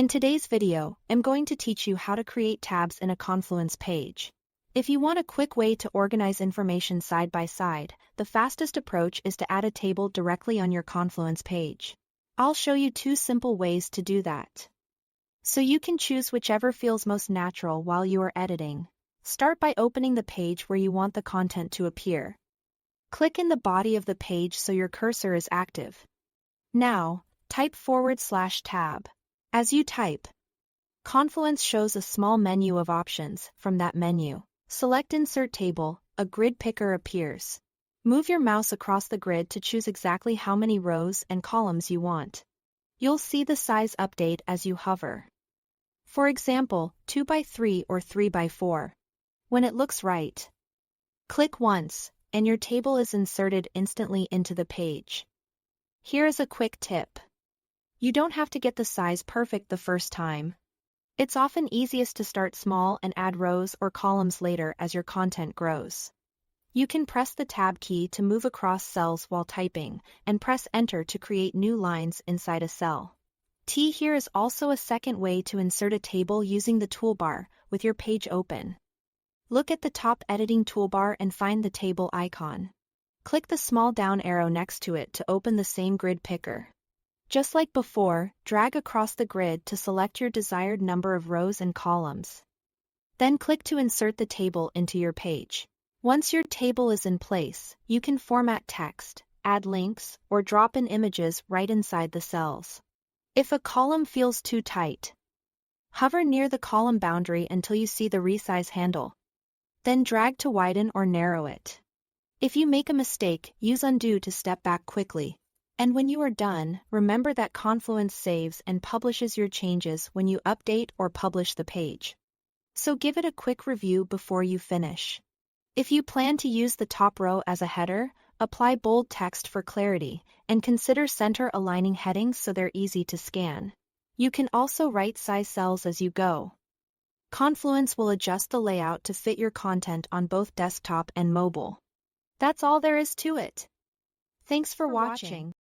In today's video, I'm going to teach you how to create tabs in a Confluence page. If you want a quick way to organize information side by side, the fastest approach is to add a table directly on your Confluence page. I'll show you two simple ways to do that. So you can choose whichever feels most natural while you are editing. Start by opening the page where you want the content to appear. Click in the body of the page so your cursor is active. Now, type /tab. As you type, Confluence shows a small menu of options. From that menu, select Insert Table, a grid picker appears. Move your mouse across the grid to choose exactly how many rows and columns you want. You'll see the size update as you hover. For example, 2 by 3 or 3 by 4. When it looks right, click once, and your table is inserted instantly into the page. Here is a quick tip. You don't have to get the size perfect the first time. It's often easiest to start small and add rows or columns later as your content grows. You can press the Tab key to move across cells while typing, and press Enter to create new lines inside a cell. Here is also a second way to insert a table using the toolbar, with your page open. Look at the top editing toolbar and find the table icon. Click the small down arrow next to it to open the same grid picker. Just like before, drag across the grid to select your desired number of rows and columns. Then click to insert the table into your page. Once your table is in place, you can format text, add links, or drop in images right inside the cells. If a column feels too tight, hover near the column boundary until you see the resize handle. Then drag to widen or narrow it. If you make a mistake, use Undo to step back quickly. And when you are done, remember that Confluence saves and publishes your changes when you update or publish the page. So give it a quick review before you finish. If you plan to use the top row as a header, apply bold text for clarity, and consider center aligning headings so they're easy to scan. You can also right-size cells as you go. Confluence will adjust the layout to fit your content on both desktop and mobile. That's all there is to it. Thanks for watching.